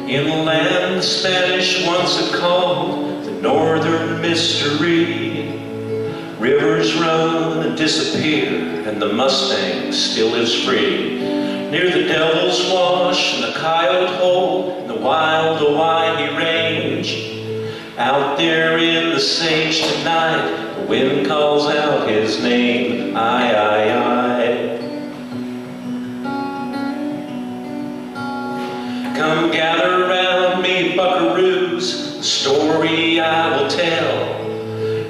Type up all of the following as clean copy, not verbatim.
In the land the Spanish once had called the Northern Mystery, rivers run and disappear, and the Mustang still lives free. Near the Devil's Wash and the Coyote Hole and the wild Hawaii Range, out there in the sage tonight, the wind calls out his name, aye, aye, aye. Come gather around me, buckaroos, the story I will tell.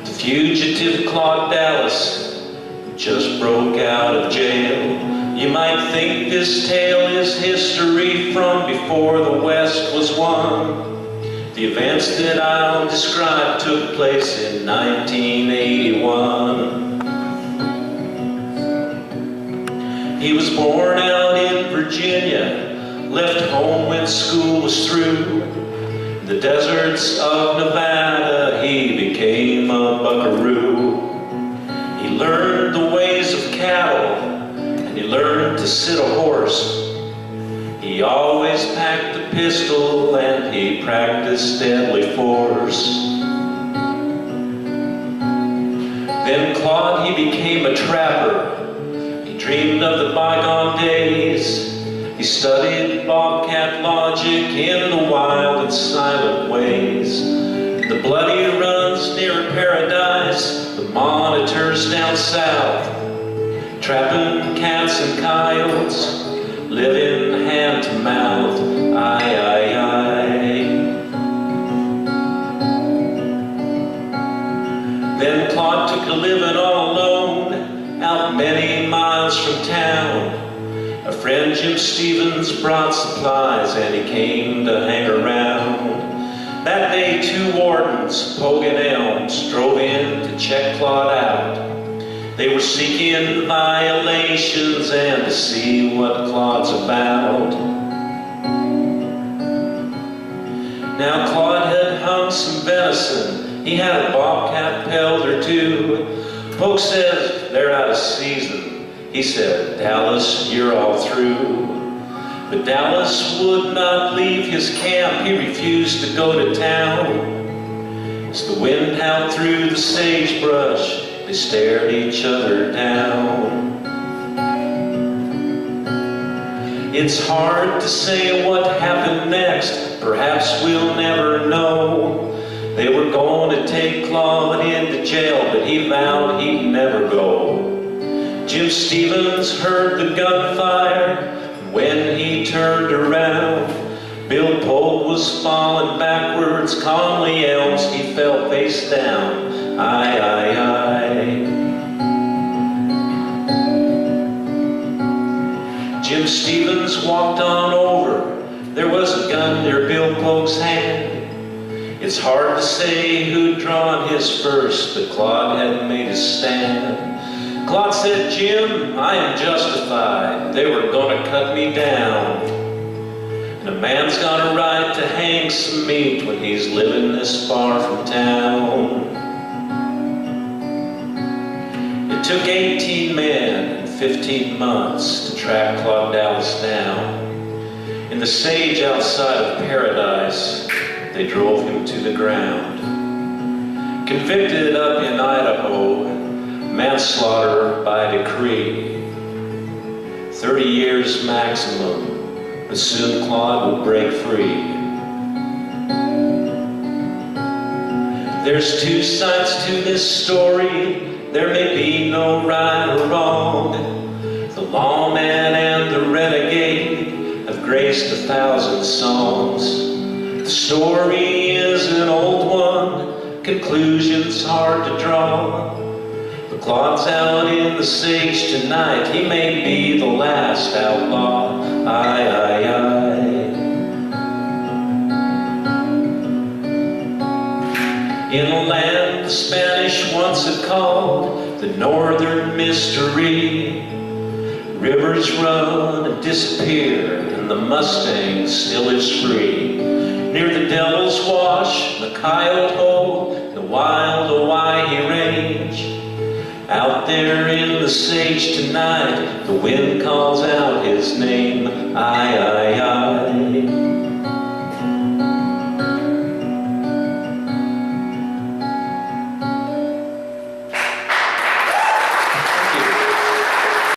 The fugitive Claude who just broke out of jail. You might think this tale is history from before the West was won. The events that I'll describe took place in 1981. He was born out in Virginia, left home when school was through. In the deserts of Nevada, he became a buckaroo. He learned the ways of cattle, and he learned to sit a horse. He always packed a pistol, and he practiced deadly force. Then Claude, he became a trapper. He dreamed of the bygone days. He studied bobcat logic in the wild and silent ways. The bloody runs near paradise, the monitors down south, trapping cats and coyotes, living hand to mouth, aye, aye, aye. Then Claude took to living all alone, out many miles from town. A friend, Jim Stevens, brought supplies, and he came to hang around. That day, two wardens, Pogue and Elms, drove in to check Claude out. They were seeking violations and to see what Claude's about. Now Claude had hung some venison. He had a bobcat pelt or two. Pogue says they're out of season. He said, Dallas, you're all through. But Dallas would not leave his camp. He refused to go to town. As the wind howled through the sagebrush, they stared each other down. It's hard to say what happened next. Perhaps we'll never know. They were going to take Claude into jail, but he vowed he'd never go. Jim Stevens heard the gunfire. When he turned around, Bill Pogue was falling backwards. Calmly Elms, he fell face down. Aye, aye, aye. Jim Stevens walked on over. There was a gun near Bill Pogue's hand. It's hard to say who'd drawn his first, but Claude had made his stand. Claude said, Jim, I am justified. They were going to cut me down. And a man's got a right to hang some meat when he's living this far from town. It took 18 men and 15 months to track Claude Dallas down. In the sage outside of Paradise, they drove him to the ground. Convicted up in Idaho, manslaughter by decree. 30 years maximum, but soon Claude will break free. There's two sides to this story. There may be no right or wrong. The lawman and the renegade have graced 1,000 songs. The story is an old one, conclusions hard to draw. But Claude's out in the sage tonight. He may be the last outlaw. Aye, aye, aye. In a land the Spanish once had called the Northern Mystery, rivers run and disappear, and the Mustang still lives free. Near the Devil's Wash, the Coyote Hole, the wild Hawaii Range, out there in the sage tonight, the wind calls out his name, aye, aye, aye.